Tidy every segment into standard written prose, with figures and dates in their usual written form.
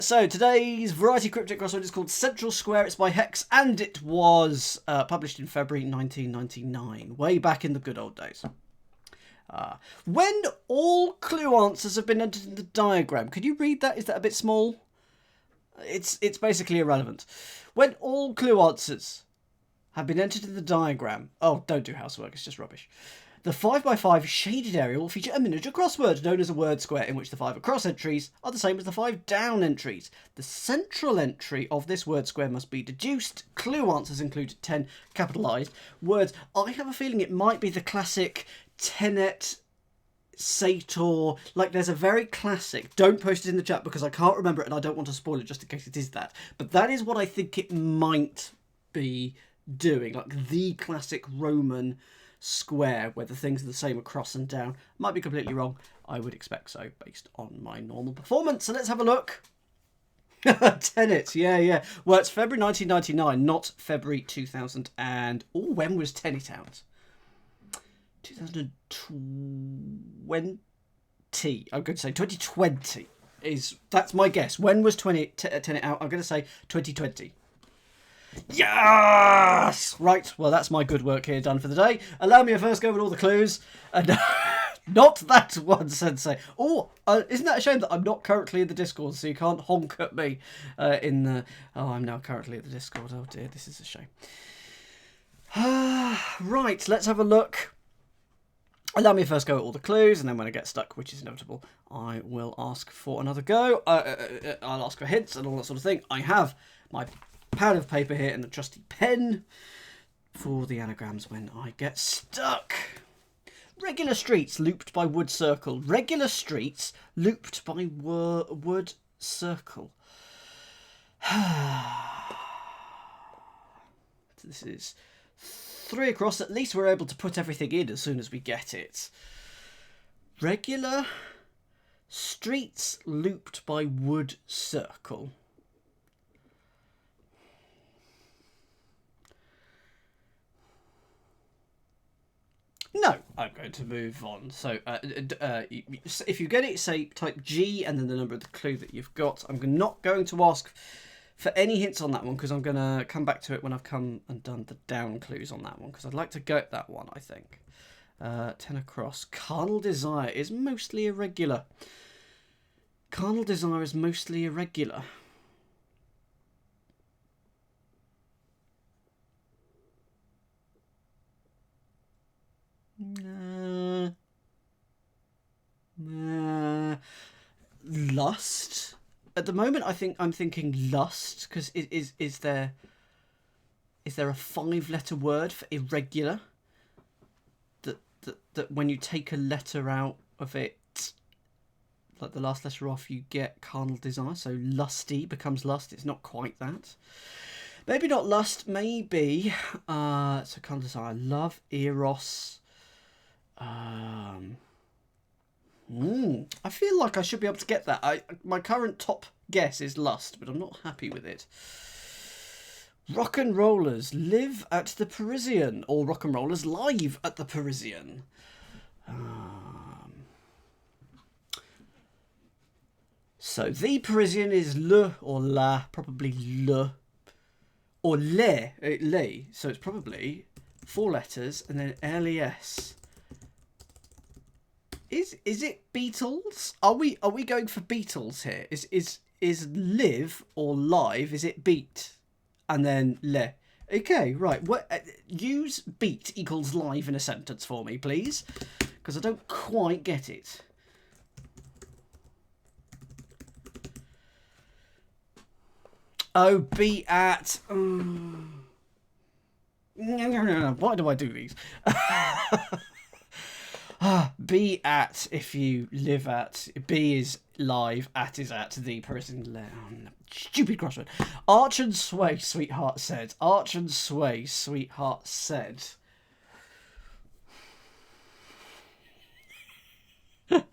So today's variety cryptic crossword is called Central Square. It's by Hex, and it was published in February 1999, way back in the good old days. When all clue answers have been entered in the diagram. Could you read that? Is that a bit small? It's basically irrelevant. When all clue answers have been entered in the diagram. Oh, don't do housework. It's just rubbish. The 5x5 shaded area will feature a miniature crossword known as a word square, in which the 5 across entries are the same as the 5 down entries. The central entry of this word square must be deduced. Clue answers include 10 capitalised words. I have a feeling it might be the classic Tenet, Sator. Like, there's a very classic. Don't post it in the chat because I can't remember it and I don't want to spoil it just in case it is that. But that is what I think it might be doing. Like the classic Roman square where the things are the same across and down. Might be completely wrong. I would expect so based on my normal performance. So let's have a look. Tenet, yeah. Well, it's February 1999, not February 2000. And when was Tenet out? 2020. I'm going to say 2020 that's my guess. When was Tenet out? I'm going to say 2020. Yes! Right, well, that's my good work here done for the day. Allow me to first go with all the clues. And not that one, Sensei. Isn't that a shame that I'm not currently in the Discord, so you can't honk at me in the... Oh, I'm now currently at the Discord. Oh, dear, this is a shame. Right, let's have a look. Allow me to first go at all the clues, and then when I get stuck, which is inevitable, I will ask for another go. I'll ask for hints and all that sort of thing. I have my pad of paper here and the trusty pen for the anagrams when I get stuck. Regular streets looped by wood circle. Regular streets looped by wood circle. This is 3 across. At least we're able to put everything in as soon as we get it. Regular streets looped by wood circle. No, I'm going to move on. So if you get it, say type G and then the number of the clue that you've got. I'm not going to ask for any hints on that one because I'm going to come back to it when I've come and done the down clues on that one because I'd like to go at that one, I think. 10 across. Carnal desire is mostly irregular. Carnal desire is mostly irregular. Lust. At the moment, I'm thinking lust because is there a 5-letter word for irregular? That when you take a letter out of it, like the last letter off, you get carnal desire. So lusty becomes lust. It's not quite that. Maybe not lust. Maybe so carnal desire, love, eros. I feel like I should be able to get that. My current top guess is lust, but I'm not happy with it. Rock and rollers live at the Parisian, or rock and rollers live at the Parisian. So the Parisian is le or la, probably le, or le. So it's probably 4 letters and then les. Is it Beatles? Are we going for Beatles here? Is live or live? Is it beat and then le? Okay, right. Use beat equals live in a sentence for me, please, because I don't quite get it. Oh, be at. Why do I do these? Be at if you live at. Be is live. At is at the person. Stupid crossword. Arch and sway, sweetheart said. Arch and sway, sweetheart said. I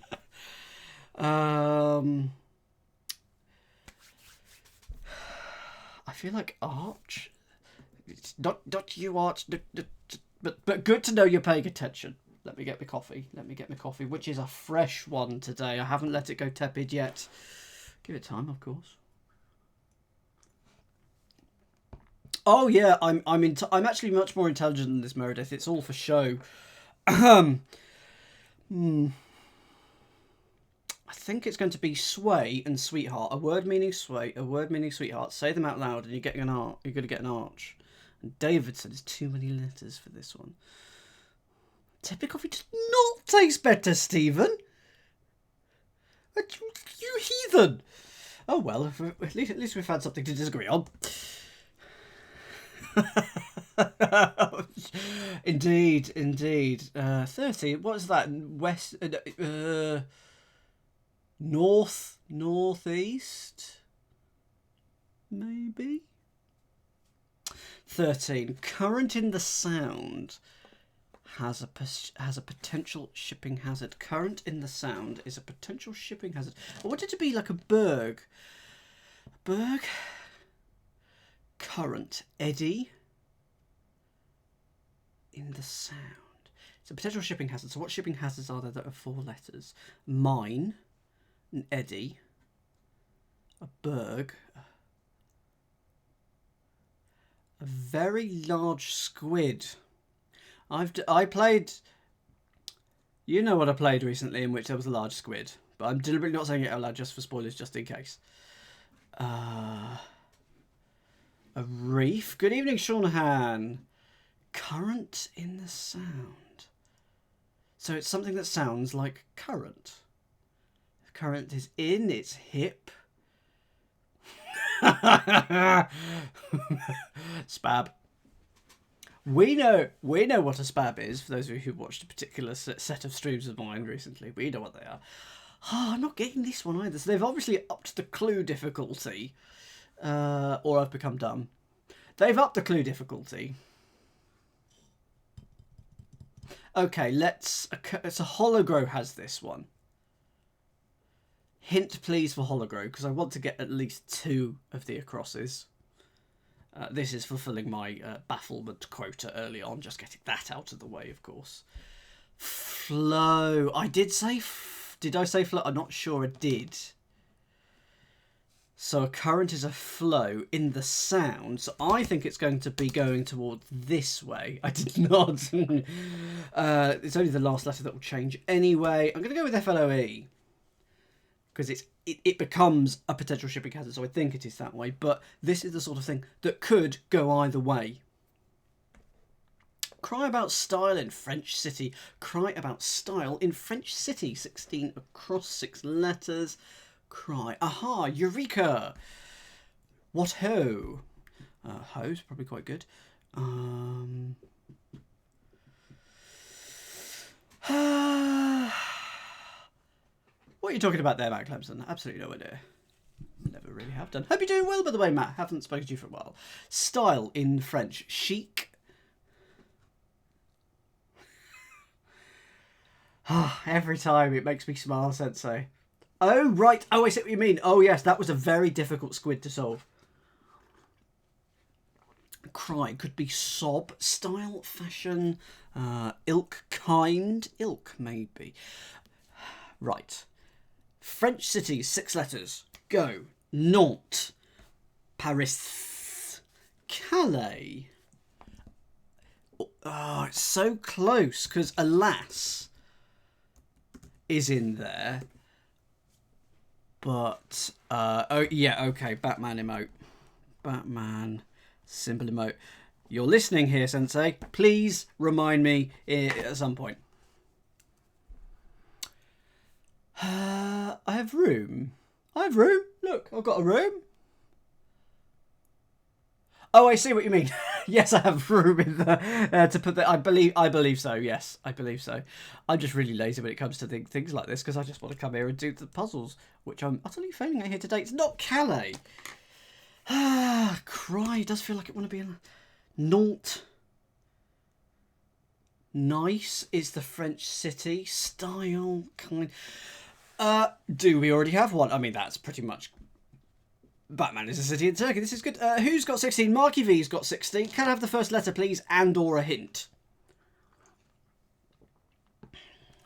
feel like arch. It's not you arch. But good to know you're paying attention. Let me get my coffee, which is a fresh one today. I haven't let it go tepid yet. Give it time, of course. Oh yeah, I'm actually much more intelligent than this, Meredith. It's all for show. I think it's going to be sway and sweetheart. A word meaning sway, a word meaning sweetheart. Say them out loud, and you're getting an arch. You're going to get an arch. And David said there's too many letters for this one. Typical coffee does not taste better, Stephen. You heathen. Oh well, at least we've had something to disagree on. Indeed. 30. What is that? West. Northeast. Maybe. 13. Current in the sound has a potential shipping hazard. Current in the sound is a potential shipping hazard. I want it to be like a berg. Berg. Current. Eddy. In the sound. It's a potential shipping hazard. So what shipping hazards are there that are 4 letters? Mine. An eddy. A berg. A very large squid. I played... You know what I played recently in which there was a large squid. But I'm deliberately not saying it out loud just for spoilers, just in case. A reef. Good evening, Shaunahan. Current in the sound. So it's something that sounds like current. Current is in, it's hip. Spab. We know what a spab is, for those of you who watched a particular set of streams of mine recently. We know what they are. Oh, I'm not getting this one either. So they've obviously upped the clue difficulty. Or I've become dumb. They've upped the clue difficulty. Okay, so Hologro has this one. Hint, please, for Hologro, because I want to get at least 2 of the acrosses. This is fulfilling my bafflement quota early on, just getting that out of the way, of course. Flow. I did say... Did I say flow? I'm not sure I did. So a current is a flow in the sound. So I think it's going to be going towards this way. I did not. It's only the last letter that will change anyway. I'm going to go with FLOE. Because it becomes a potential shipping hazard. So I think it is that way. But this is the sort of thing that could go either way. Cry about style in French city. Cry about style in French city. 16 across 6 letters. Cry. Aha, Eureka. What ho? Ho's probably quite good. What are you talking about there, Matt Clemson? Absolutely no idea. Never really have done. Hope you're doing well, by the way, Matt. Haven't spoken to you for a while. Style in French. Chic. Every time it makes me smile, Sensei. Oh, right. Oh, I see what you mean. Oh, yes, that was a very difficult squid to solve. Cry could be sob, style, fashion, ilk, kind, ilk, maybe. Right. French city, 6 letters. Go. Nantes. Paris. Calais. Oh, it's so close, because alas is in there. But, oh, yeah, okay, Batman emote. Batman symbol emote. You're listening here, Sensei. Please remind me at some point. I have room. I have room. Look, I've got a room. Oh, I see what you mean. Yes, I have room in the to put that. I believe so. Yes, I believe so. I'm just really lazy when it comes to things like this because I just want to come here and do the puzzles, which I'm utterly failing at here today. It's not Calais. Cry does feel like it want to be in Nantes. Nice is the French city. Style, kind. Do we already have one? I mean, that's pretty much. Batman is a city in Turkey. This is good. Who's got 16? Marky V's got 16. Can I have the first letter, please, and or a hint?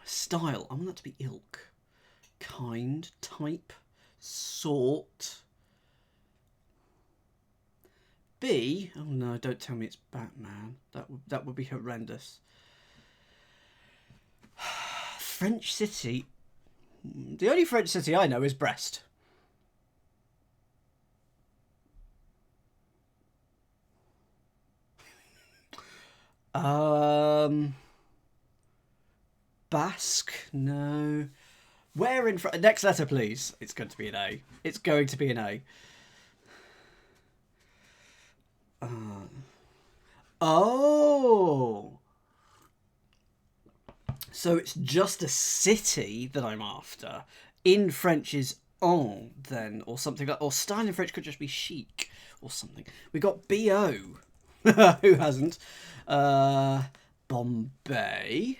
Style. I want that to be ilk. Kind. Type. Sort. be... Oh no, don't tell me it's Batman. That would be horrendous. French city. The only French city I know is Brest. Basque? No. Where in front? Next letter, please. It's going to be an A. It's going to be an A. Oh. So it's just a city that I'm after. In French is en, then, or something like, or style in French could just be chic, or something. We got B.O. Who hasn't? Bombay.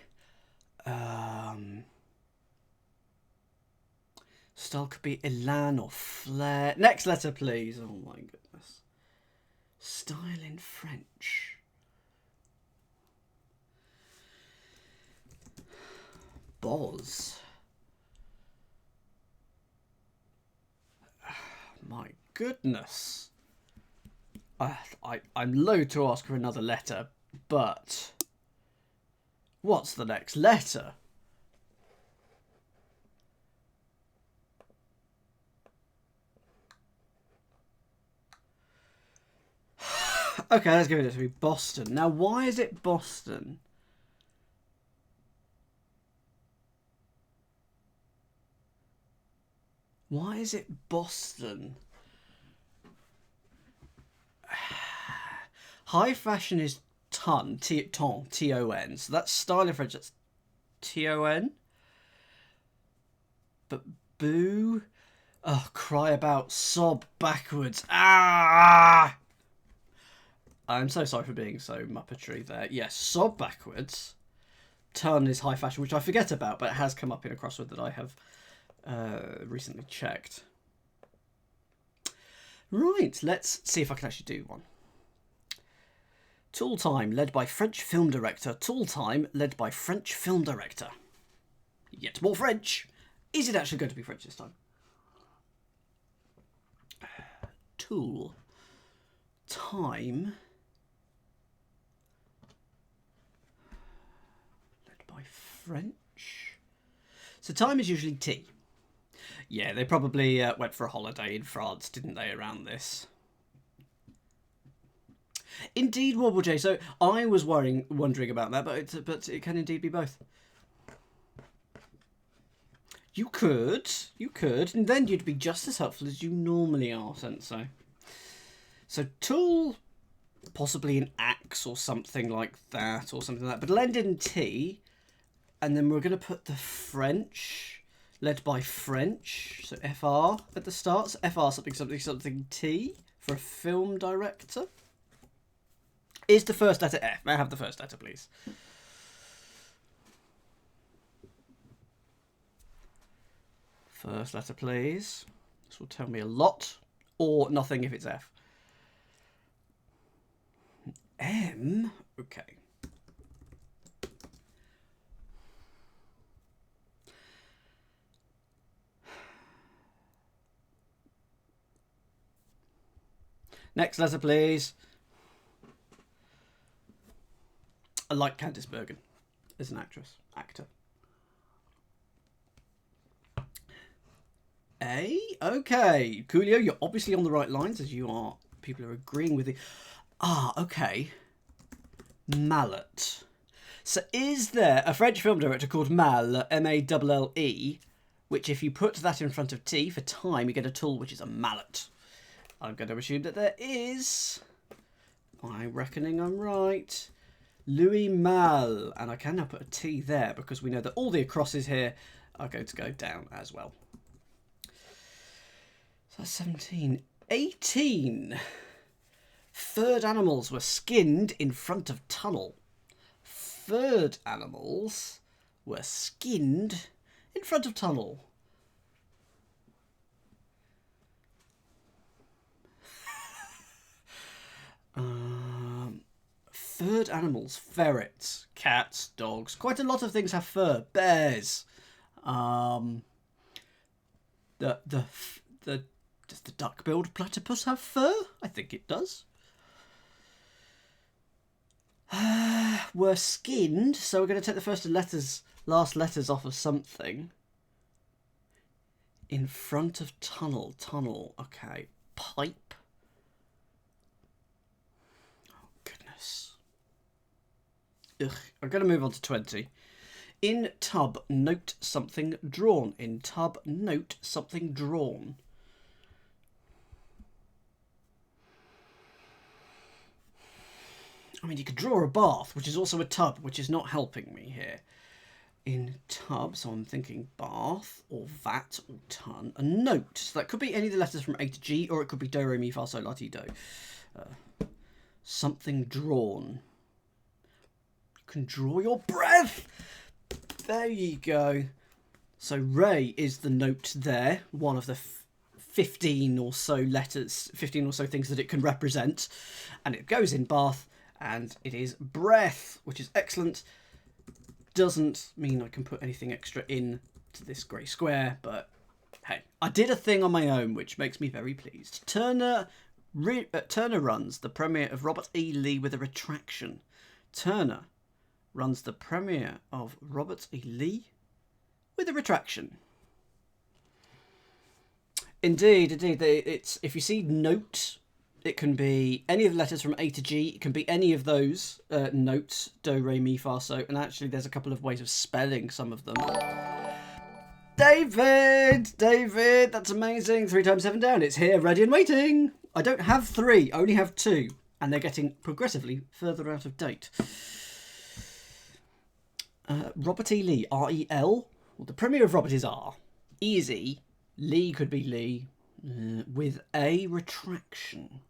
Style could be Elan or Flair. Next letter, please. Oh my goodness. Style in French. Boz. My goodness. I'm loath to ask for another letter, but what's the next letter? Okay, let's give it to be Boston. Now, why is it Boston? Why is it Boston? High fashion is ton, T-O-N. So that's style in French, that's T-O-N. But boo? Oh, cry about, sob backwards. Ah! I'm so sorry for being so muppetry there. Yes, sob backwards. Ton is high fashion, which I forget about, but it has come up in a crossword that I have recently checked. Right, let's see if I can actually do one. Tool time, led by French film director. Tool time, led by French film director. Yet more French. Is it actually going to be French this time? Tool. Time. Led by French. So time is usually T. Yeah, they probably went for a holiday in France, didn't they, around this? Indeed, Wobble J. So I was wondering about that, but it can indeed be both. You could, and then you'd be just as helpful as you normally are, Sensei. So tool, possibly an axe or something like that, but lend in T, and then we're going to put the French, led by French, so FR at the start, so FR something T for a film director. Is the first letter F? May I have the first letter, please? First letter, please. This will tell me a lot, or nothing if it's F. M? Okay. Next letter, please. I like Candice Bergen as an actor. A? Okay. Coolio, you're obviously on the right lines as you are. People are agreeing with you. Ah, okay. Mallet. So is there a French film director called Mal, M-A-L-L-E, which if you put that in front of T for time, you get a tool which is a mallet. I'm going to assume that there is. I'm reckoning I'm right. Louis Mal. And I can now put a T there because we know that all the acrosses here are going to go down as well. So that's 17. 18. Furred animals were skinned in front of tunnel. Furred animals were skinned in front of tunnel. Furred animals, ferrets, cats, dogs. Quite a lot of things have fur. Bears. Does the duck-billed platypus have fur? I think it does. Were skinned, so we're going to take the last letters off of something. In front of tunnel. Tunnel, okay. Pipe. Oh, goodness. Ugh, I'm going to move on to 20. In tub, note something drawn. In tub, note something drawn. I mean, you could draw a bath, which is also a tub, which is not helping me here. In tub, so I'm thinking bath, or vat, or ton. A note. So that could be any of the letters from A to G, or it could be do, re, mi, fa, sol, la, ti, do. Something drawn. You can draw your breath! There you go. So re is the note there, one of the 15 or so letters, 15 or so things that it can represent. And it goes in bath, and it is breath, which is excellent. Doesn't mean I can put anything extra in to this grey square, but hey, I did a thing on my own, which makes me very pleased. Turner runs the premiere of Robert E. Lee with a retraction. Turner runs the premiere of Robert E. Lee with a retraction. Indeed, indeed. It's, if you see note, it can be any of the letters from A to G. It can be any of those notes, do, re, mi, fa, so. And actually, there's a couple of ways of spelling some of them. David! David! That's amazing. 3 times 7 down. It's here, ready and waiting. I don't have 3. I only have 2. And they're getting progressively further out of date. Robert E. Lee. R-E-L. Well, the premiere of Robert is R. E is E. Lee could be Lee. With a retraction.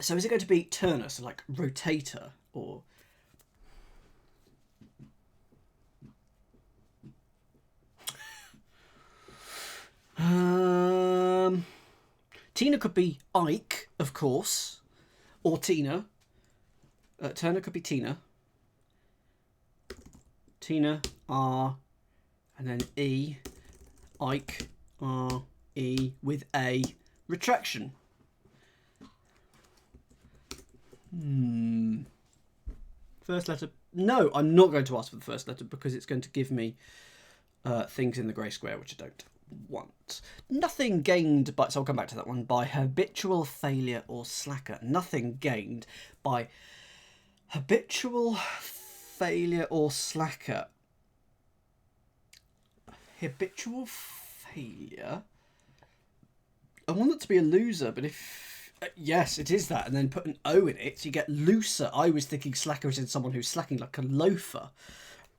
So is it going to be Turner, so like rotator, or... Tina could be Ike, of course, or Tina. Turner could be Tina. Tina, R, and then E. Ike, R, E, with a retraction. First letter. No, I'm not going to ask for the first letter because it's going to give me things in the grey square which I don't want. Nothing gained by, so I'll come back to that one, by habitual failure or slacker. Nothing gained by habitual failure or slacker. Habitual failure. I want it to be a loser, but if... yes, it is that. And then put an O in it, so you get looser. I was thinking slacker is in someone who's slacking like a loafer.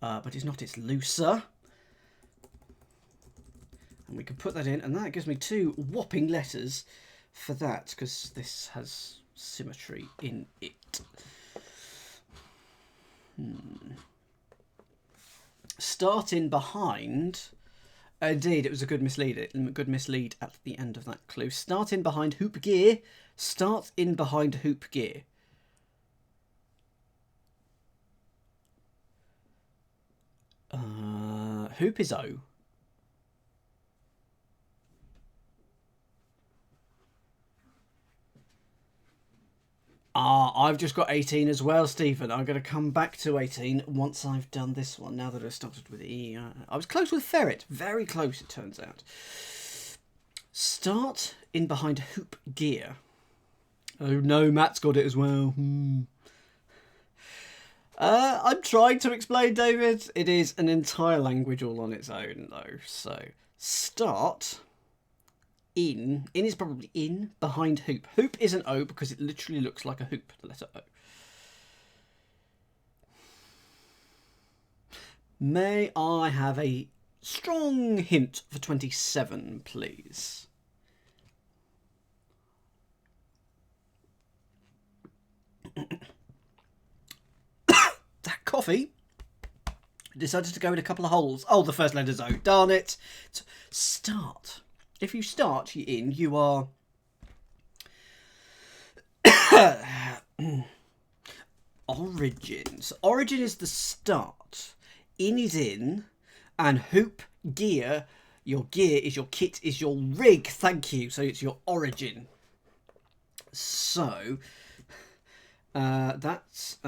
But it's not, it's looser. And we can put that in, and that gives me 2 whopping letters for that, because this has symmetry in it. Start in behind... Indeed, it was a good mislead at the end of that clue. Start in behind hoop gear. Start in behind hoop gear. Hoop is O. I've just got 18 as well, Stephen. I'm going to come back to 18 once I've done this one, now that I've started with E. I was close with ferret. Very close, it turns out. Start in behind hoop gear. Oh no, Matt's got it as well. I'm trying to explain, David. It is an entire language all on its own, though. So, start... in is probably in, behind hoop. Hoop is an O because it literally looks like a hoop, the letter O. May I have a strong hint for 27, please? That coffee decided to go in a couple of holes. Oh, the first letter's O. Darn it. Start. If you start in, you are... Origins. Origin is the start. In is in. And hoop, gear. Your gear is your kit, is your rig. Thank you. So it's your origin. So, That's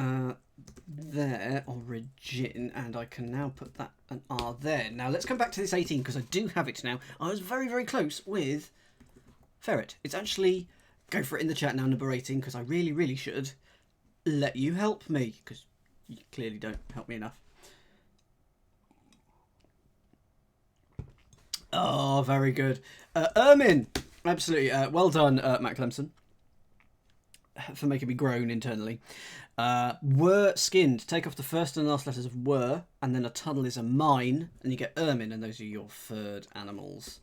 their origin, and I can now put that an R there. Now let's come back to this 18 because I do have it now. I was very, very close with ferret. It's actually, go for it in the chat now, number 18, because I really, really should let you help me because you clearly don't help me enough. Oh, very good. Ermin, absolutely. Well done, Matt Clemson, for making me groan internally. Were skinned. Take off the first and last letters of were, and then a tunnel is a mine, and you get ermine, and those are your furred animals.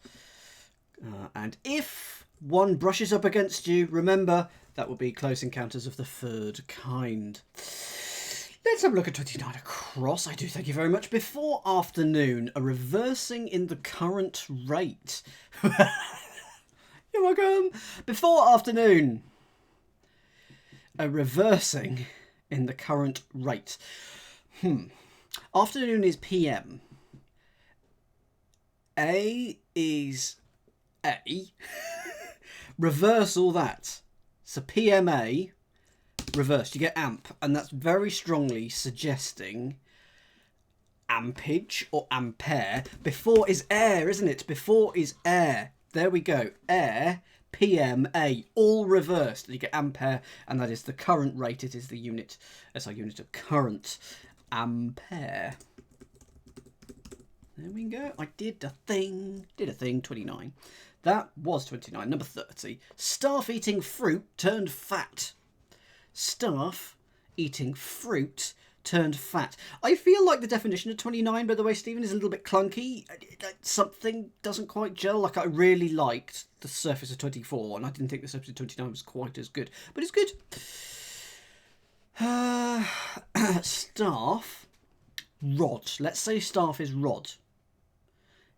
And if one brushes up against you, remember, that will be close encounters of the furred kind. Let's have a look at 29 across. I do thank you very much. Before afternoon, a reversing in the current rate. You're welcome. Before afternoon, a reversing in the current rate. Afternoon is PM. A is A. Reverse all that. So PMA. Reversed, you get amp, and that's very strongly suggesting ampage or ampere. Before is air, isn't it? Before is air. There we go. Air, PMA, all reversed. You get ampere, and that is the current rate. It is the unit, SI unit of current. Ampere. There we go. I did a thing. 29. That was 29. Number 30. Staff eating fruit turned fat. Staff eating fruit turned fat. I feel like the definition of 29, by the way, Stephen, is a little bit clunky. Something doesn't quite gel. Like, I really liked the surface of 24, and I didn't think the surface of 29 was quite as good. But it's good. Staff. Rod. Let's say staff is rod.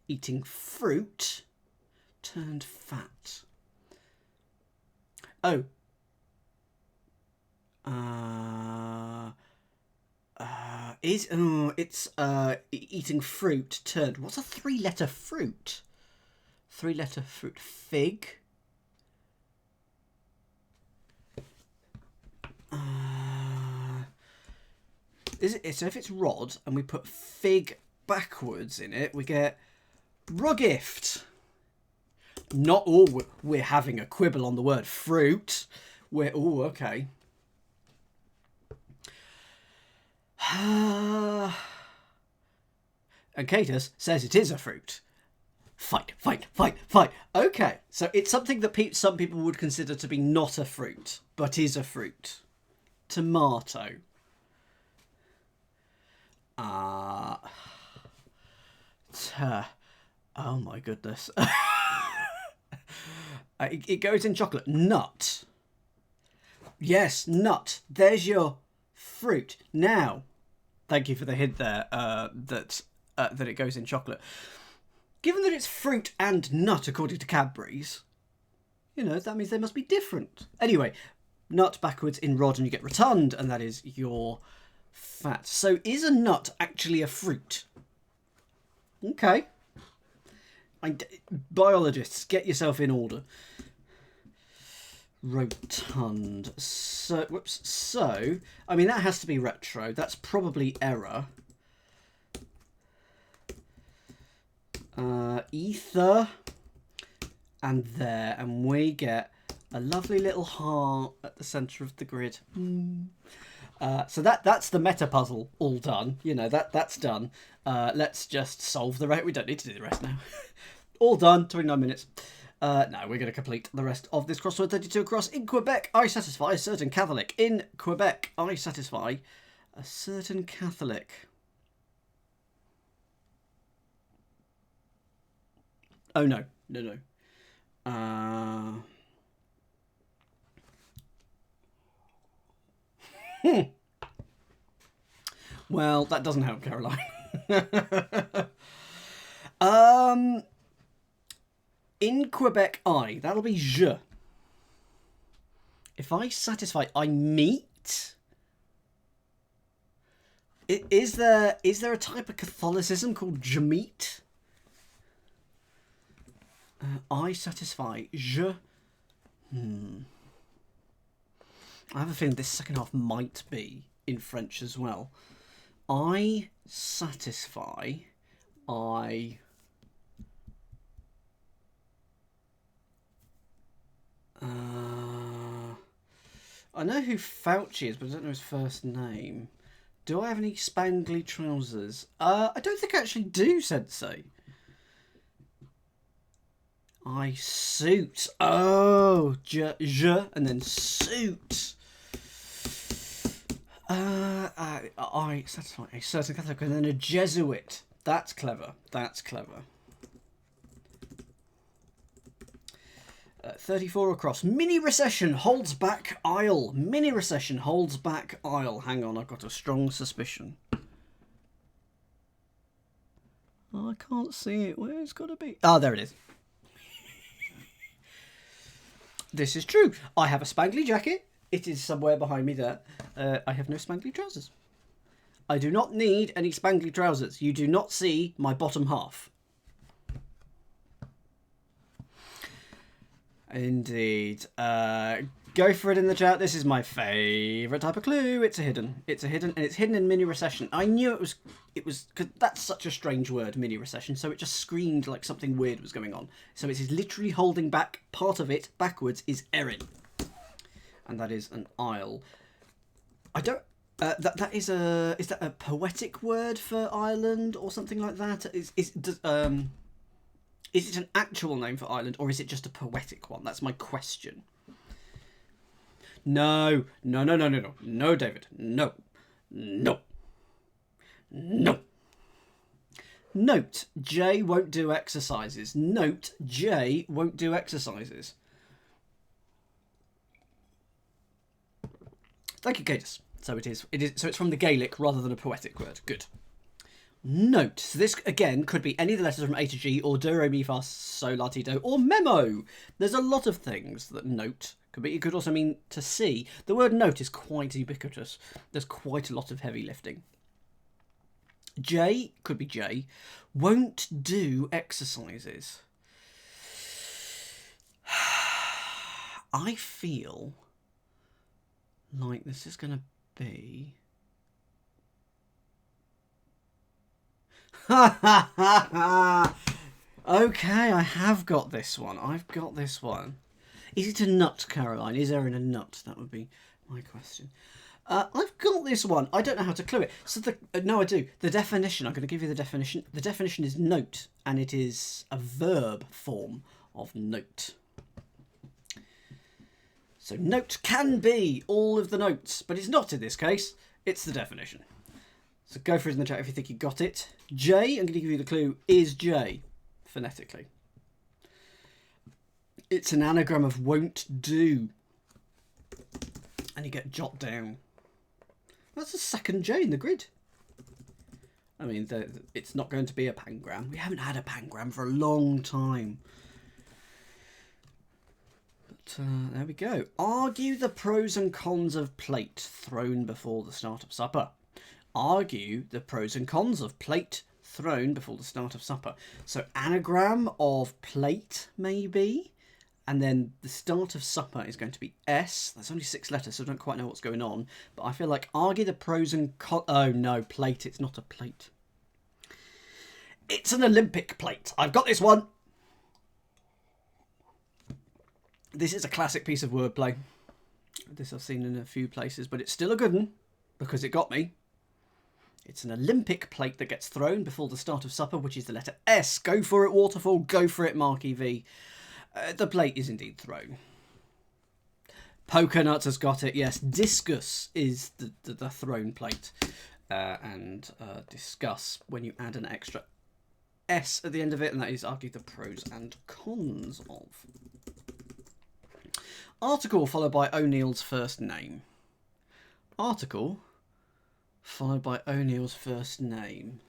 Eating fruit turned fat. Oh. It's eating fruit turned. What's a 3-letter fruit? 3-letter fruit. Fig. Is it? So if it's rod and we put fig backwards in it, we get ruggift. Not all. We're having a quibble on the word fruit. Okay. And Catus says it is a fruit. Fight. Okay, so it's something that some people would consider to be not a fruit, but is a fruit. Tomato. Oh my goodness. It goes in chocolate. Nut. Yes, nut. There's your fruit. Now, thank you for the hint there that it goes in chocolate. Given that it's fruit and nut according to Cadbury's, that means they must be different. Anyway, nut backwards in rod and you get rotund, and that is your fat. So is a nut actually a fruit? Okay. Biologists, get yourself in order. Rotund. So, whoops. So, I mean, that has to be retro. That's probably error. Ether. And there. And we get a lovely little heart at the centre of the grid. So that's the meta puzzle all done. That's done. Let's just solve the rest. We don't need to do the rest now. All done. 29 minutes. Now we're going to complete the rest of this crossword 32 across. In Quebec, I satisfy a certain Catholic. In Quebec, I satisfy a certain Catholic. Oh, no. Well, that doesn't help, Caroline. In Quebec, that'll be je. If I satisfy, I meet. Is there a type of Catholicism called je meet? I satisfy, je. I have a feeling this second half might be in French as well. I satisfy. I know who Fauci is, but I don't know his first name. Do I have any spangly trousers? I don't think I actually do, Sensei. I suit. Oh, je, and then suit. I satisfy a certain Catholic and then a Jesuit. That's clever. That's clever. 34 across. Mini recession holds back aisle. Mini recession holds back aisle. Hang on, I've got a strong suspicion. Oh, I can't see it. Where it's got to be? Ah, there it is. This is true. I have a spangly jacket. It is somewhere behind me there. I have no spangly trousers. I do not need any spangly trousers. You do not see my bottom half. Indeed. Go for it in the chat. This is my favourite type of clue. It's a hidden. It's a hidden, and it's hidden in mini recession. I knew it was because that's such a strange word, mini recession. So it just screamed like something weird was going on. So it is literally holding back. Part of it backwards is Erin, and that is an aisle. I don't. Is that a poetic word for Ireland or something like that? Is it an actual name for Ireland, or is it just a poetic one? That's my question. No, David. No. Note, J won't do exercises. Note, J won't do exercises. Thank you, Cadus. So it is. So it's from the Gaelic rather than a poetic word. Good. Note. So this, again, could be any of the letters from A to G, or do, re, mi, fa, sol, la, ti, do, or memo. There's a lot of things that note could be. It could also mean to see. The word note is quite ubiquitous. There's quite a lot of heavy lifting. J could be J. Won't do exercises. I feel like this is going to be... Okay, I have got this one. I've got this one. Is it a nut, Caroline? Is there in a nut? That would be my question. I've got this one. I don't know how to clue it. So no, I do. The definition. I'm going to give you the definition. The definition is note, and it is a verb form of note. So note can be all of the notes, but it's not in this case. It's the definition. So go for it in the chat if you think you got it. J, I'm going to give you the clue, is J, phonetically. It's an anagram of won't do. And you get jot down. That's the second J in the grid. I mean, it's not going to be a pangram. We haven't had a pangram for a long time. But there we go. Argue the pros and cons of plate thrown before the start of supper. Argue the pros and cons of plate thrown before the start of supper. So anagram of plate, maybe. And then the start of supper is going to be S. That's only 6 letters, so I don't quite know what's going on. But I feel like argue the pros and cons... Oh, no, plate. It's not a plate. It's an Olympic plate. I've got this one. This is a classic piece of wordplay. This I've seen in a few places, but it's still a good one because it got me. It's an Olympic plate that gets thrown before the start of supper, which is the letter S. Go for it, Waterfall. Go for it, Marky V. The plate is indeed thrown. Poker Nuts has got it. Yes, discus is the thrown plate. And discuss when you add an extra S at the end of it, and that is argue the pros and cons of. Article followed by O'Neill's first name. Article followed by O'Neill's first name.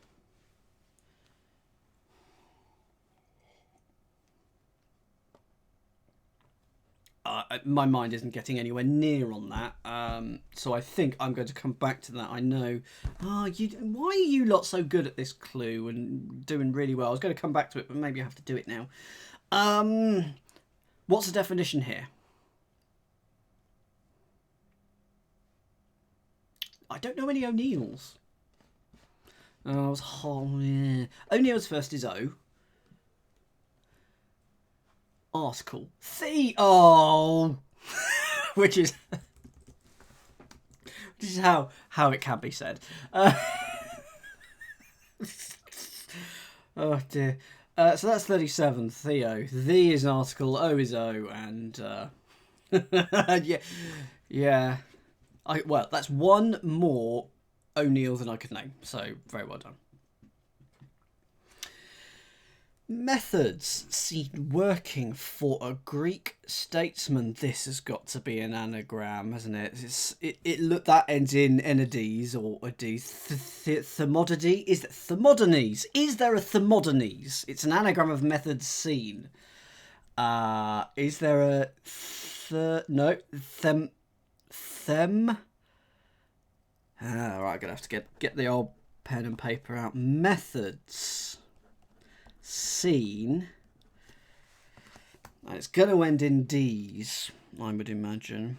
My mind isn't getting anywhere near on that, so I think I'm going to come back to that. I know. Why are you lot so good at this clue and doing really well? I was going to come back to it, but maybe I have to do it now. What's the definition here? I don't know any O'Neills. Oh, yeah. O'Neill's first is O. Article. Oh! Which is how it can be said. Oh dear. So that's 37. Theo. The is an article. O is O, and yeah. Well, that's one more O'Neill than I could name. So very well done. Methods seen working for a Greek statesman. This has got to be an anagram, hasn't it? It look that ends in Enades or Ades. Thermodody. Is it Thermogenes? Is there a Thermogenes? It's an anagram of methods seen. Is there a no them? Right, I'm gonna have to get the old pen and paper out. Methods seen. It's going to end in D's, I would imagine.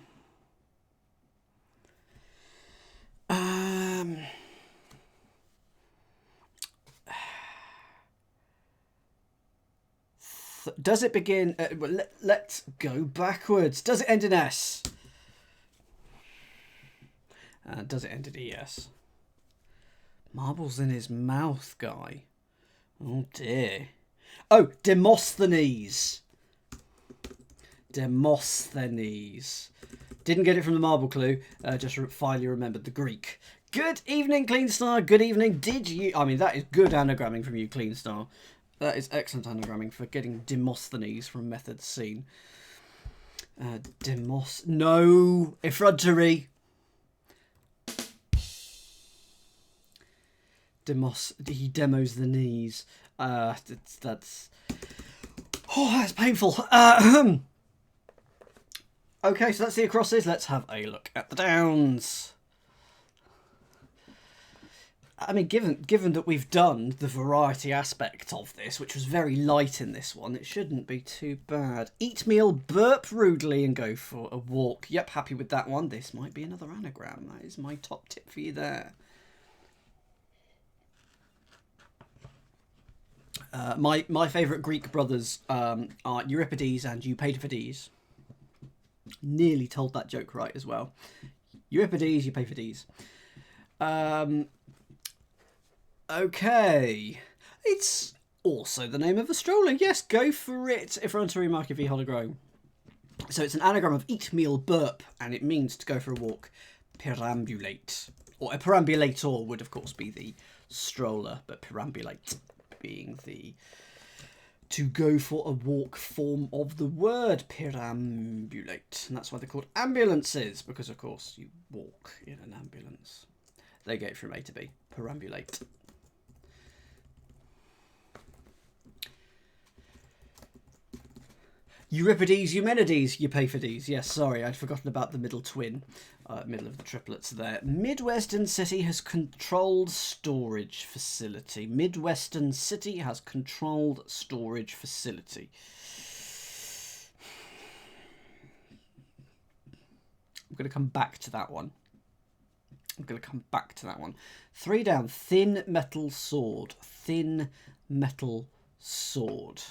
Does it begin... let's go backwards. Does it end in S? Does it end in ES? Marbles in his mouth, guy. Oh dear. Oh, Demosthenes. Demosthenes. Didn't get it from the marble clue. Just finally remembered the Greek. Good evening, Clean Star. Good evening. Did you... I mean, that is good anagramming from you, Clean Star. That is excellent anagramming for getting Demosthenes from Methods Seen. No. Effrontery. He demos the knees. That's painful. Okay, so that's the acrosses. Let's have a look at the downs. I mean, given that we've done the variety aspect of this, which was very light in this one, it shouldn't be too bad. Eat meal, burp rudely, and go for a walk. Yep, happy with that one. This might be another anagram. That is my top tip for you there. My favourite Greek brothers are Euripides and Eupaidides. Nearly told that joke right as well. Euripides, Eupaidides. Okay. It's also the name of a stroller. Yes, go for it. Effrontery Mark V hologram. So it's an anagram of eat, meal, burp, and it means to go for a walk. Perambulate. Or a perambulator would, of course, be the stroller, but perambulate being the to go for a walk form of the word. Perambulate. And that's why they're called ambulances, because, of course, you walk in an ambulance. They get from A to B. Perambulate. Euripides, Eumenides, Eupaidides. Yes, sorry, I'd forgotten about the middle twin, middle of the triplets there. Midwestern City has controlled storage facility. Midwestern City has controlled storage facility. I'm going to come back to that one. 3 down. Thin metal sword. Thin metal sword.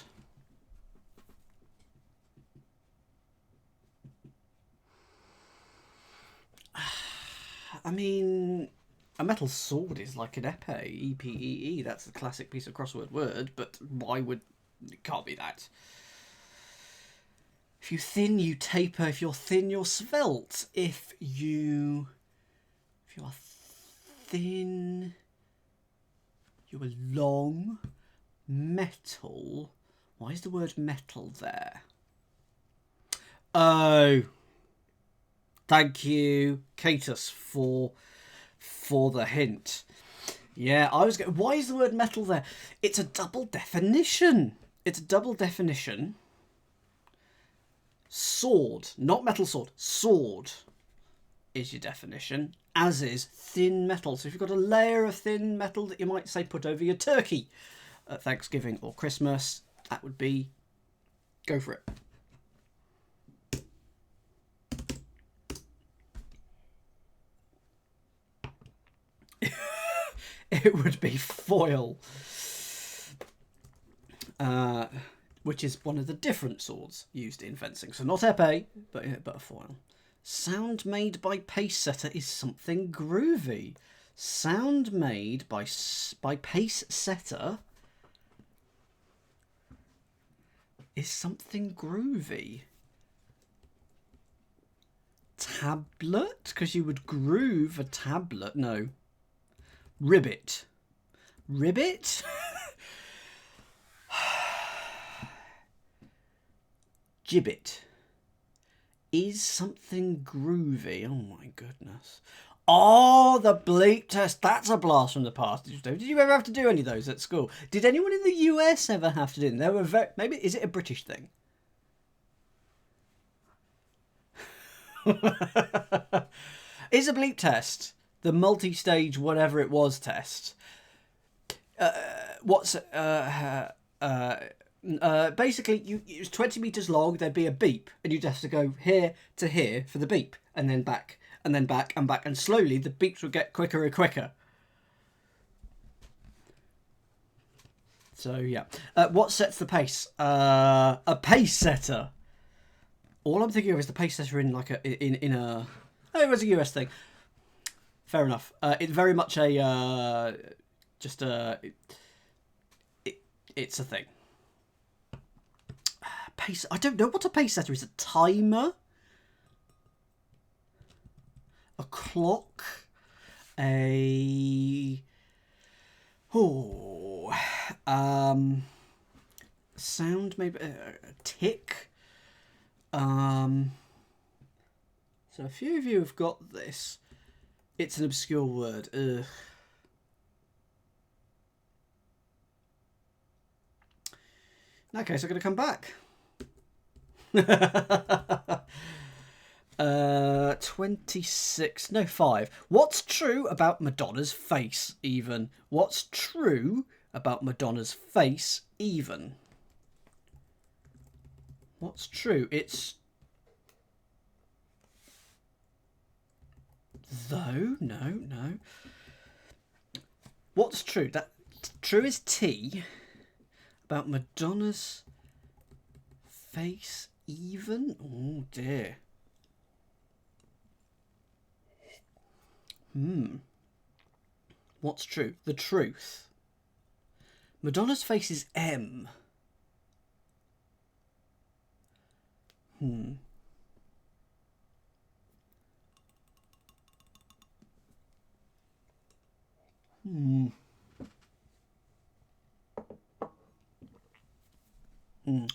I mean, a metal sword is like an epee, E-P-E-E. That's the classic piece of crossword word, but why would... It can't be that. If you thin, you taper. If you're thin, you're svelte. If you are thin, you are long. Metal. Why is the word metal there? Oh... Thank you, Catus, for the hint. Yeah, I was going... Why is the word metal there? It's a double definition. Sword, not metal sword. Sword is your definition, as is thin metal. So if you've got a layer of thin metal that you might, say, put over your turkey at Thanksgiving or Christmas, that would be... Go for it. it would be foil. Which is one of the different swords used in fencing. So not épée, but a foil. Sound made by pace setter is something groovy. Sound made by pace setter is something groovy. Tablet? Because you would groove a tablet. No. Ribbit. Ribbit? Gibbet. Is something groovy. Oh my goodness. Oh, the bleep test. That's a blast from the past. Did you ever have to do any of those at school? Did anyone in the US ever have to do them? They were maybe, is it a British thing? Is a bleep test the multi-stage whatever it was test? Basically, it was 20 meters long. There'd be a beep, and you'd have to go here to here for the beep, and then back, and then back and back, and slowly the beeps would get quicker and quicker. So yeah, what sets the pace? A pace setter. All I'm thinking of is the pace setter in like in a. Oh, it was a US thing. Fair enough. It's very much a it's a thing. Pace. I don't know what a pace setter is. A timer. A clock. Sound maybe a tick. So a few of you have got this. It's an obscure word. Ugh. In that case, I'm going to come back. 26. No, 5. What's true about Madonna's face, even? What's true about Madonna's face, even? What's true? It's... Though? No. What's true? That true is T. About Madonna's face, even? Oh, dear. What's true? The truth. Madonna's face is M.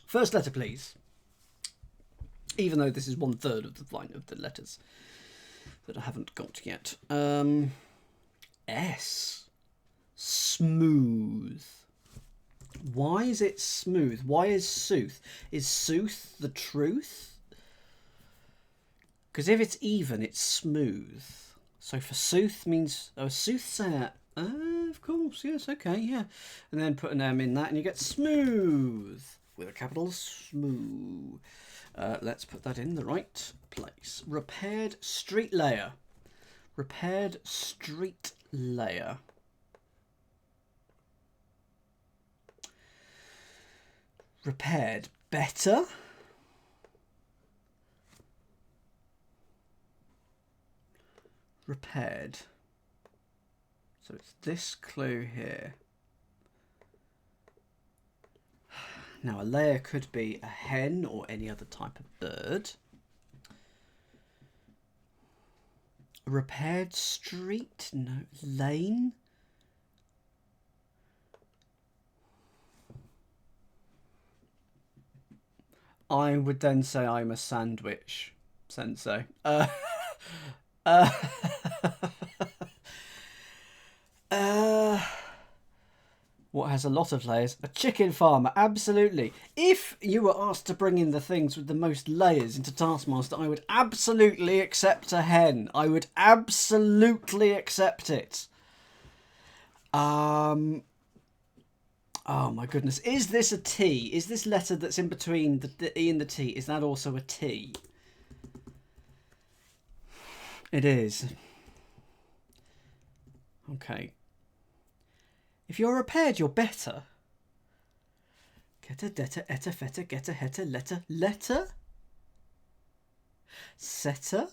First letter, please. Even though this is 1/3 of the line of the letters that I haven't got yet. S. Smooth. Why is it smooth? Why is sooth? Is sooth the truth? Because if it's even, it's smooth. So for sooth means... Oh, soothsayer. Of course, yes, okay, yeah. And then put an M in that and you get smooth. With a capital smooth. Let's put that in the right place. Repaired street layer. Repaired street layer. Repaired better. Repaired. So it's this clue here. Now a layer could be a hen or any other type of bird. A repaired street? No. Lane? I would then say I'm a sandwich sensei. What has a lot of layers? A chicken farmer, absolutely. If you were asked to bring in the things with the most layers into Taskmaster, I would absolutely accept a hen. I would absolutely accept it. Oh my goodness. Is this a T? Is this letter that's in between the E and the T, is that also a T? It is. Okay. If you're repaired, you're better. Getter, debtor, etta, feta, getter, hetter, letter, letter? Setter?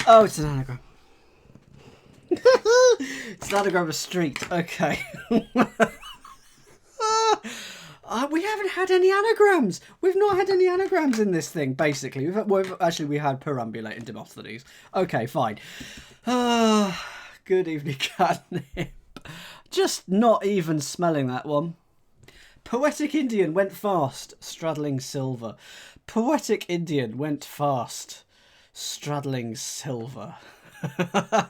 Oh, it's an anagram. It's an anagram of street. Okay. We haven't had any anagrams. We've not had any anagrams in this thing, basically. We had perambulate and Demosthenes. Okay, fine. Good evening, catnip. Just not even smelling that one. Poetic Indian went fast, straddling silver. Poetic Indian went fast, straddling silver. I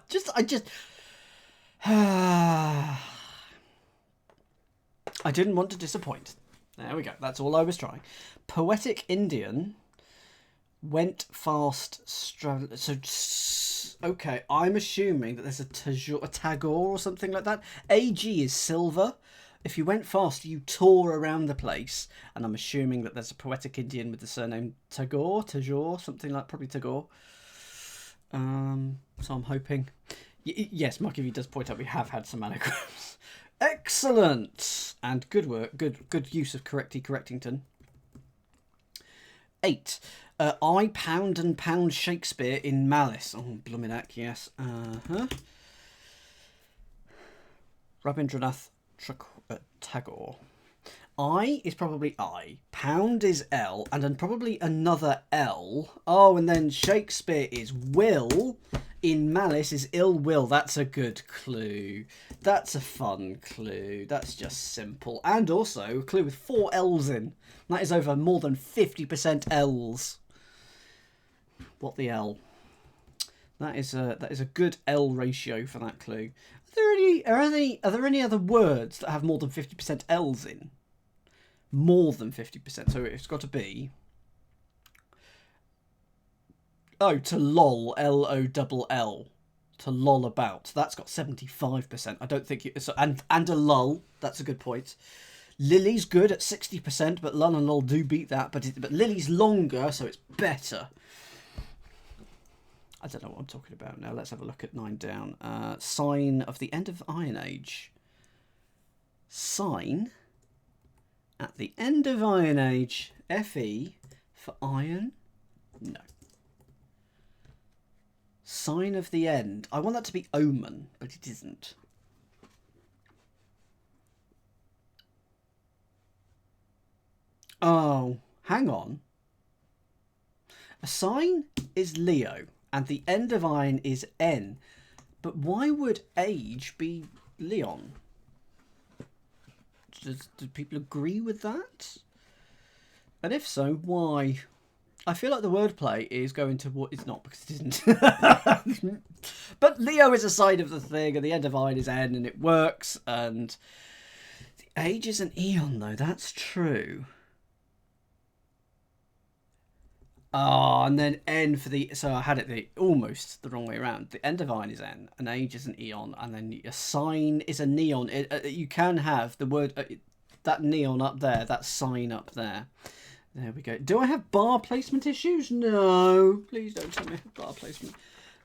didn't want to disappoint. There we go. That's all I was trying. Poetic Indian went fast, straddling. So, okay, I'm assuming that there's a Tagore or something like that. AG is silver. If you went fast, you tore around the place. And I'm assuming that there's a Poetic Indian with the surname Tagore, something like, probably Tagore. So I'm hoping. Yes, Mark, if he does point out we have had some anagrams. Excellent! And good work. Good use of Correctington. 8. I pound and pound Shakespeare in malice. Oh, Bluminac, yes. Rabindranath Tagore. I is probably I. Pound is L. And then probably another L. Oh, and then Shakespeare is will. In malice is ill will. That's a good clue. That's a fun clue. That's just simple. And also a clue with 4 L's in. That is over more than 50% L's. What the L? That is a good L ratio for that clue. Are there any other words that have more than 50% L's in? More than 50%. So it's got to be. Oh, to lol, L-O-L-L. To lol about. That's got 75%. I don't think so. And a lull. That's a good point. Lily's good at 60%, but lull and lol do beat that. But Lily's longer, so it's better. I don't know what I'm talking about now. Let's have a look at 9 down. Sign of the end of Iron Age. Sign at the end of Iron Age. F-E for iron? No. Sign of the end. I want that to be omen, but it isn't. Oh, hang on. A sign is Leo, and the end of iron is N. But why would age be Leon? Do people agree with that? And if so, why? I feel like the wordplay is going to what it's not, because it isn't. But Leo is a side of the thing, and the end of iron is N, and it works. And the age is an eon, though. That's true. Oh, and then N for the... So I had it almost the wrong way around. The end of iron is N, an age is an eon, and then a sign is a neon. You can have the word... that neon up there, that sign up there. There we go. Do I have bar placement issues? No. Please don't tell me I have bar placement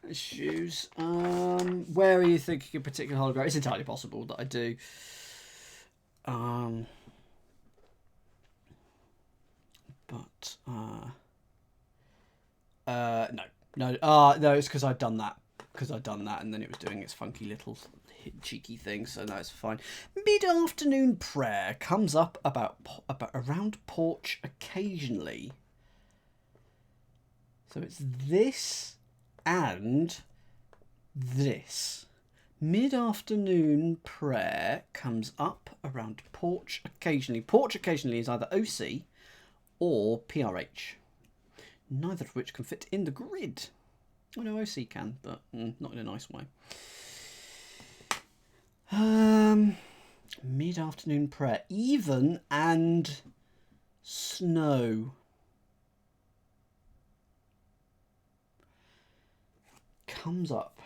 issues. Where are you thinking a particular hologram? It's entirely possible that I do. No, it's because I'd done that. And then it was doing its funky little cheeky thing, so no, it's fine. Mid-afternoon prayer comes up about around porch occasionally. So it's this and this. Mid-afternoon prayer comes up around porch occasionally. Porch occasionally is either OC or PRH. Neither of which can fit in the grid. I know OC can, but not in a nice way. Mid-afternoon prayer. Even and snow. Comes up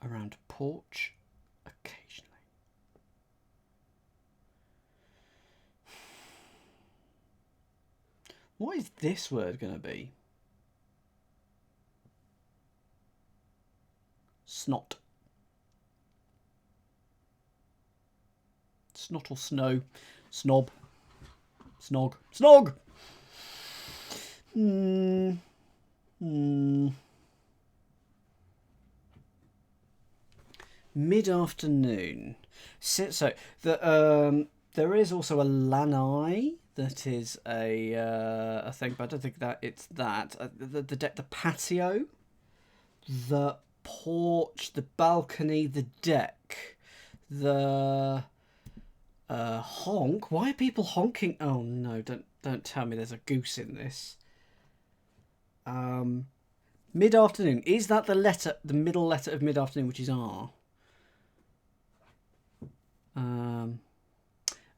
around porch occasionally. What is this word going to be? Snot. Snot or snow. Snob. Snog. Snog! Mid-afternoon. So there is also a lanai that is a thing, but I don't think that it's that. The patio, the porch, the balcony, the deck, the honk. Why are people honking? Oh no! Don't tell me there's a goose in this. Mid-afternoon. Is that the middle letter of mid-afternoon, which is R?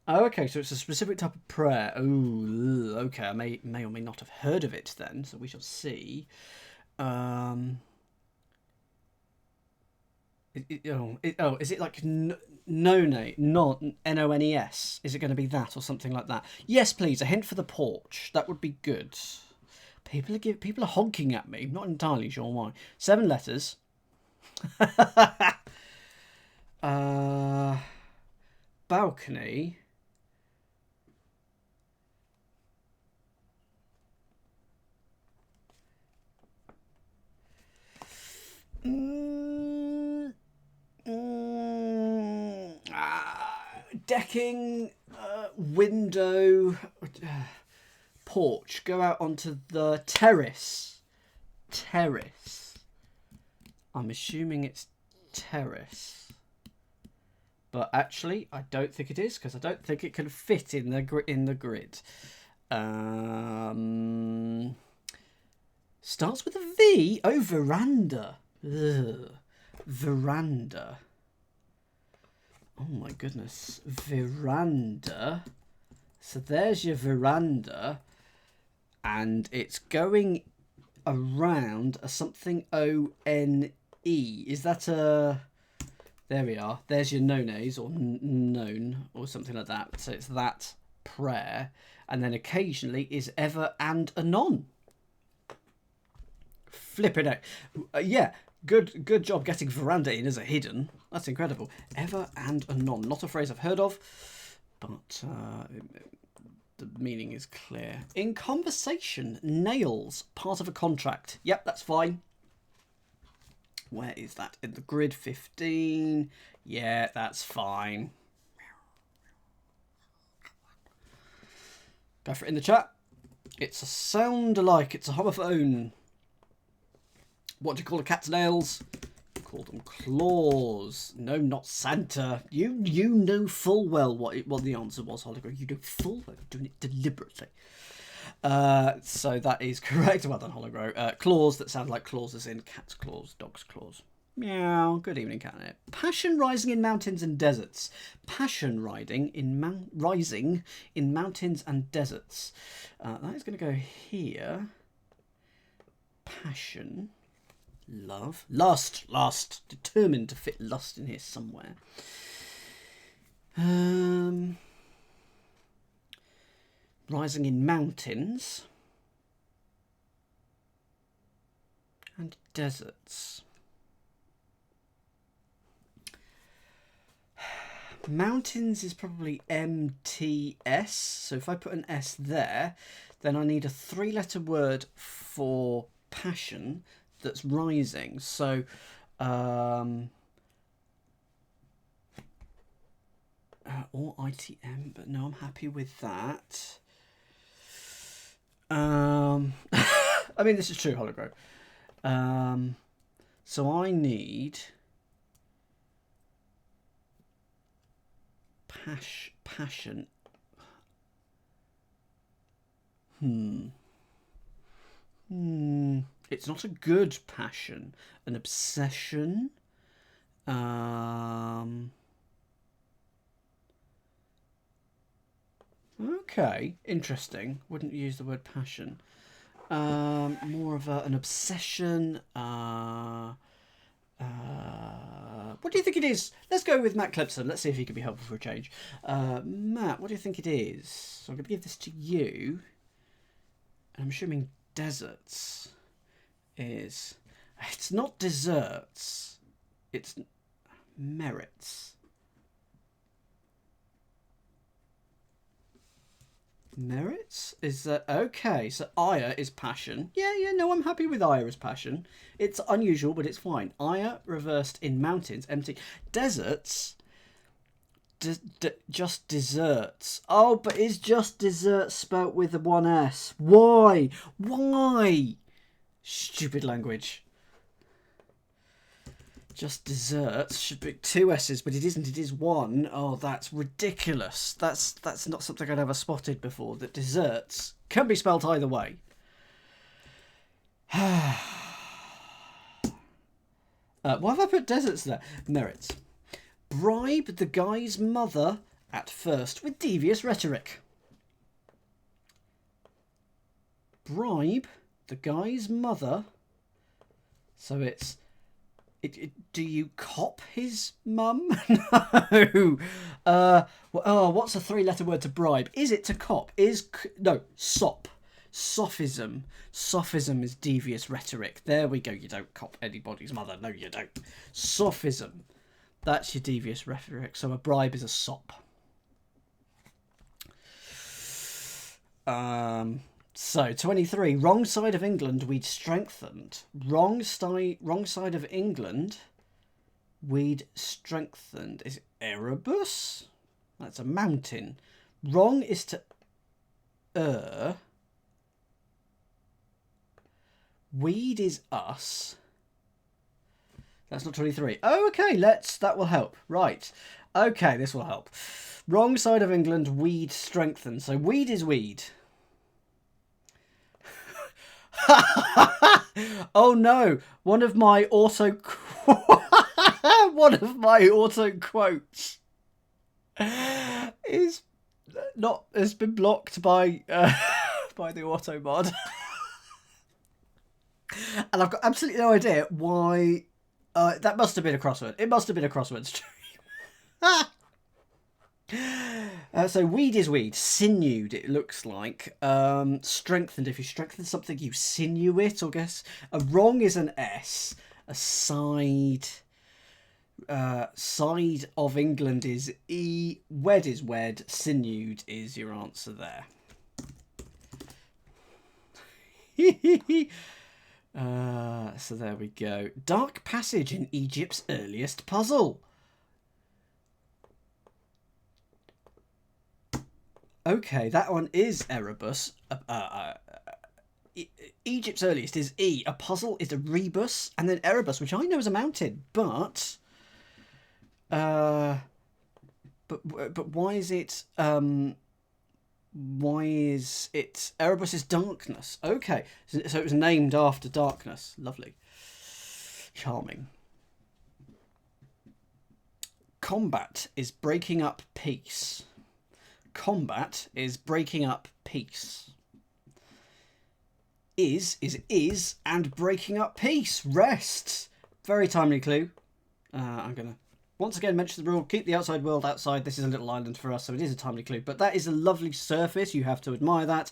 Oh, okay, so it's a specific type of prayer. Oh, okay. I may or may not have heard of it then, so we shall see. Is it like not N-O-N-E-S? Is it going to be that or something like that? Yes, please. A hint for the porch. That would be good. People are honking at me. I'm not entirely sure why. 7 letters. Balcony. Decking, window, porch. Go out onto the terrace. Terrace. I'm assuming it's terrace. But actually, I don't think it is, because I don't think it can fit in the grid. Starts with a V. Oh, veranda. Ugh. Veranda. Oh my goodness. Veranda. So there's your veranda. And it's going around a something O-N-E. Is that a... There we are. There's your nones or known or something like that. So it's that prayer. And then occasionally is ever and anon. Flipping out. Yeah. Good job getting veranda in as a hidden. That's incredible. Ever and anon. Not a phrase I've heard of, but the meaning is clear. In conversation, nails, part of a contract. Yep, that's fine. Where is that? In the grid, 15. Yeah, that's fine. Go for it in the chat. It's a sound alike. It's a homophone. What do you call a cat's nails? Call them claws. No, not Santa. You know full well what the answer was, Hologram. You know full well. You're doing it deliberately. So that is correct. Well done, Hologram. Claws that sound like claws as in cat's claws, dog's claws. Meow. Good evening, catnip. Passion rising in mountains and deserts. Passion riding in rising in mountains and deserts. That is going to go here. Passion. Love. Lust. Determined to fit lust in here somewhere. Rising in mountains and deserts. Mountains is probably MTS. So if I put an S there, then I need a 3-letter word for passion that's rising. So or ITM, but no, I'm happy with that. I mean, this is true, Hologram. So I need passion. It's not a good passion. An obsession. Okay, interesting. Wouldn't use the word passion. More of an obsession. What do you think it is? Let's go with Matt Clepson. Let's see if he can be helpful for a change. Matt, what do you think it is? So I'm going to give this to you. I'm assuming deserts is... It's not desserts. It's merits. Merits? Is that okay? So ire is passion. Yeah, no, I'm happy with ire as passion. It's unusual, but it's fine. Ire reversed in mountains, empty. Deserts. Just desserts. Oh, but is just dessert spelt with a 1S? Why? Why? Stupid language. Just desserts should be 2 S's, but it isn't. It is 1. Oh, that's ridiculous. That's not something I'd ever spotted before. That desserts can be spelt either way. Why have I put deserts there? Merits. Bribe the guy's mother at first with devious rhetoric. Bribe the guy's mother. So it's... do you cop his mum? No. What's a 3-letter word to bribe? Is it to cop? No, sop. Sophism. Sophism is devious rhetoric. There we go. You don't cop anybody's mother. No, you don't. Sophism. That's your devious rhetoric. So a bribe is a sop. So 23. Wrong side of England we'd strengthened. Wrong side of England we'd strengthened. Is it Erebus? That's a mountain. Wrong is to Weed is us. That's not 23. Oh, okay, that will help. Right. Okay, this will help. Wrong side of England, weed strengthen. So weed is weed. Oh no, one of my auto quotes has been blocked by by the auto mod. And I've got absolutely no idea why. That must have been a crossword. It must have been a crossword stream. So weed is weed. Sinewed, it looks like. Strengthened. If you strengthen something, you sinew it, I guess. A wrong is an S. A side... side of England is E. Wed is wed. Sinewed is your answer there. So there we go. Dark passage in Egypt's earliest puzzle. Okay, that one is Erebus. Egypt's earliest is E. A puzzle is a rebus, and then Erebus, which I know is a mountain, but why is it? Why is it? Erebus is darkness. Okay, so it was named after darkness. Lovely, charming. Combat is breaking up peace. Combat is breaking up peace. Is and breaking up peace. Rest. Very timely clue. I'm going to once again mention the rule. Keep the outside world outside. This is a little island for us, so it is a timely clue. But that is a lovely surface. You have to admire that.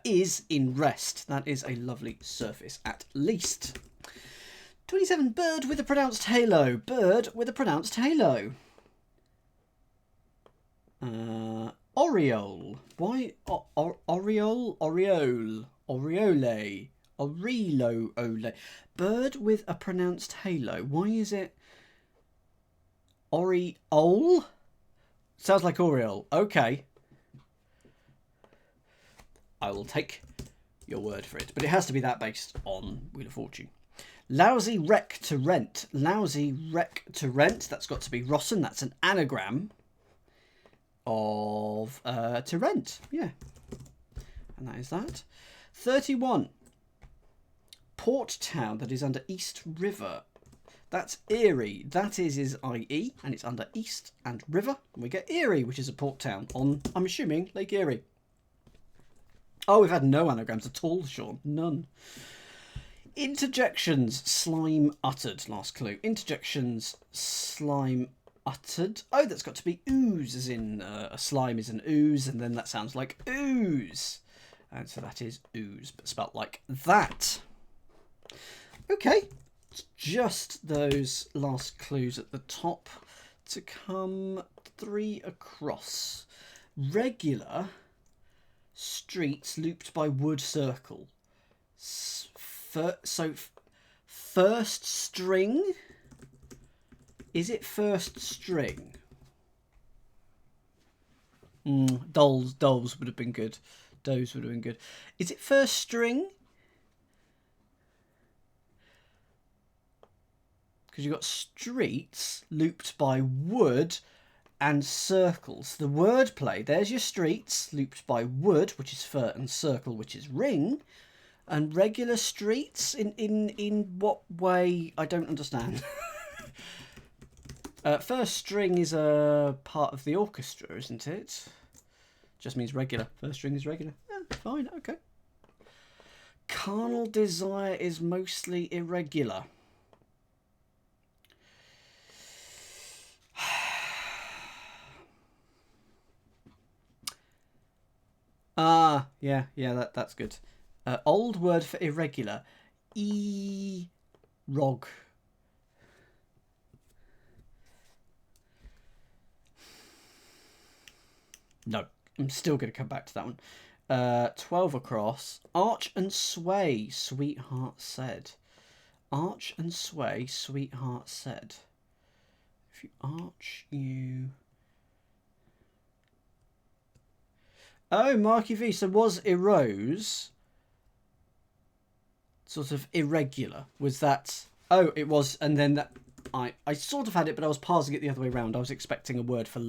Is in rest. That is a lovely surface, at least. 27. Bird with a pronounced halo. Bird with a pronounced halo. Oriole. Why? Oriole? Oriole. Oriole. Oriole. Bird with a pronounced halo. Why is it Oriole? Sounds like Oriole. Okay. I will take your word for it. But it has to be that based on Wheel of Fortune. Lousy wreck to rent. Lousy wreck to rent. That's got to be rotten. That's an anagram of to rent. Yeah. And that is that. 31. Port town that is under East River. That's Erie. That is IE, and it's under East and River. And we get Erie, which is a port town on, I'm assuming, Lake Erie. Oh, we've had no anagrams at all, Sean. None. Interjections, slime uttered. Last clue. Interjections, slime uttered. Oh, that's got to be ooze, as in a slime is an ooze, and then that sounds like ooze. And so that is ooze, but spelt like that. Okay, just those last clues at the top to come 3 across. Regular streets looped by wood circle. So first string? Is it first string? Dolls would have been good. Does would have been good. Is it first string? Because you've got streets looped by wood and circles. The word play, there's your streets looped by wood, which is fir, and circle, which is ring. And regular streets, in what way? I don't understand. First string is a part of the orchestra, isn't it? Just means regular. First string is regular. Yeah, fine, okay. Carnal desire is mostly irregular. Yeah, that's good. Old word for irregular. Rog. No, I'm still going to come back to that one. 12 across. Arch and sway, sweetheart said. Arch and sway, sweetheart said. If you arch, you... Oh, Marky V. So was erose sort of irregular? Was that... Oh, it was, and then that... I sort of had it, but I was parsing it the other way around. I was expecting a word for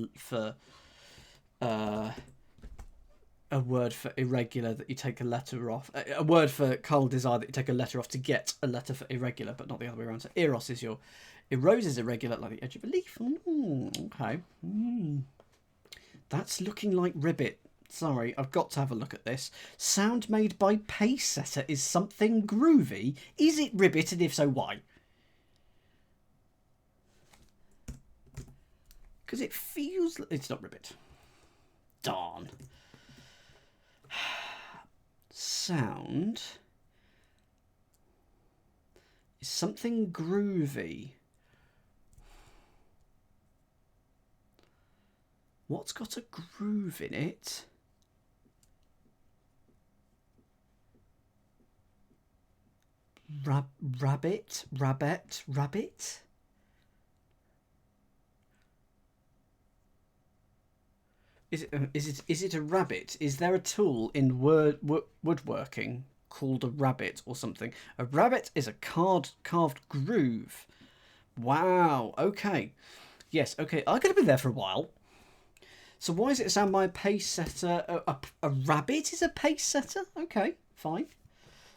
a word for irregular that you take a letter off. A word for carnal desire that you take a letter off to get a letter for irregular, but not the other way around. So eros is your... Erose is irregular, like the edge of a leaf. Okay. That's looking like ribbit. Sorry, I've got to have a look at this. Sound made by pace setter is something groovy. Is it ribbit, and if so, why? Because it feels... It's not ribbit. Darn. Sound is something groovy. What's got a groove in it? Rabbit? Is it a rabbit? Is there a tool in woodworking called a rabbit or something? A rabbit is a carved groove. Wow. Okay. Yes. Okay. I could have been there for a while. So why is it sound by a pace setter? A rabbit is a pace setter? Okay, fine.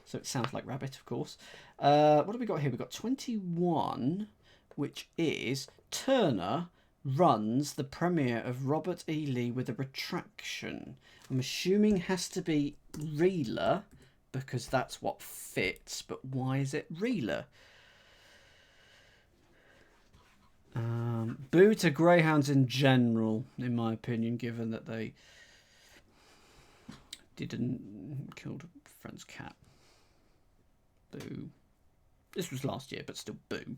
So it sounds like rabbit, of course. What have we got here? We've got 21, which is Turner runs the premiere of Robert E. Lee with a retraction. I'm assuming has to be reeler because that's what fits, but why is it reeler? Boo to greyhounds in general, in my opinion, given that they didn't kill a friend's cat. Boo. This was last year, but still boo.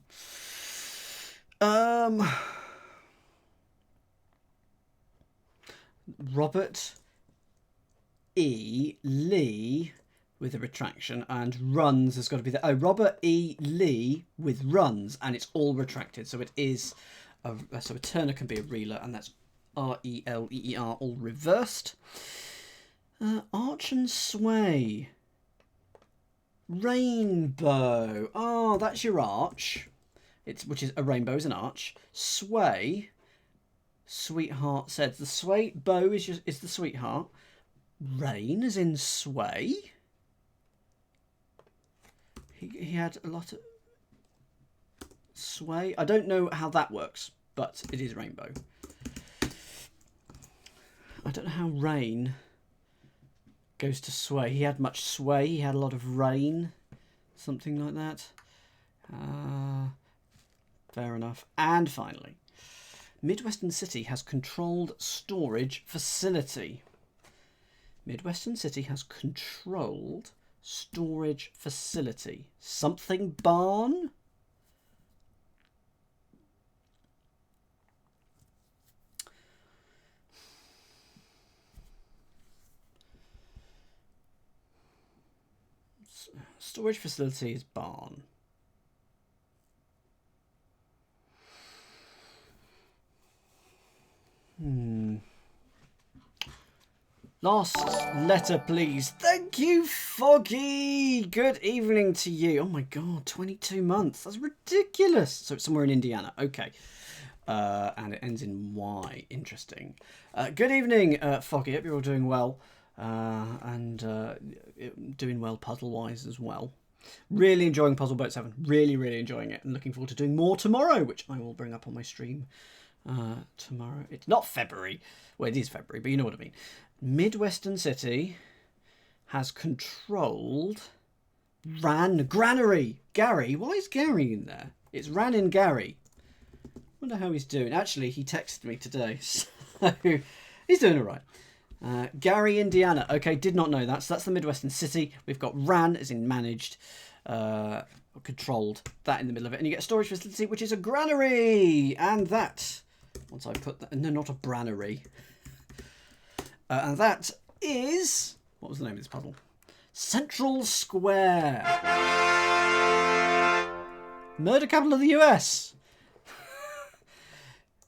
Robert E. Lee with a retraction, and runs has got to be the... Oh, Robert E. Lee with runs, and it's all retracted, so it is... so a Turner can be a reeler, and that's R-E-L-E-E-R, all reversed. Arch and sway. Rainbow. Oh, that's your arch. Which is a rainbow is an arch. Sway. Sweetheart said. The sway bow is the sweetheart. Rain is in sway. He had a lot of sway. I don't know how that works, but it is rainbow. I don't know how rain goes to sway. He had much sway. He had a lot of rain. Something like that. Fair enough. And finally, Midwestern City has controlled storage facility. Midwestern City has controlled storage facility. Something barn? Storage facility is barn. Last letter, please. Thank you, Foggy. Good evening to you. Oh my god, 22 months. That's ridiculous. So it's somewhere in Indiana. Okay. And it ends in Y. Interesting. Good evening, Foggy. Hope you're all doing well. And doing well puzzle-wise as well. Really enjoying Puzzle Boat 7. Really, really enjoying it. And looking forward to doing more tomorrow, which I will bring up on my stream tomorrow. It's not February. Well, it is February, but you know what I mean. Midwestern City has controlled Granary. Gary. Why is Gary in there? It's Ran in Gary. Wonder how he's doing. Actually, he texted me today, so he's doing all right. Gary, Indiana. Okay, did not know that. So that's the Midwestern City. We've got Ran, as in managed, controlled, that in the middle of it. And you get a storage facility, which is a granary. And that, once I put that, no, not a brannery. And that is, what was the name of this puzzle? Central Square. Murder capital of the US.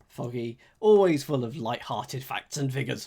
Foggy, always full of light-hearted facts and figures.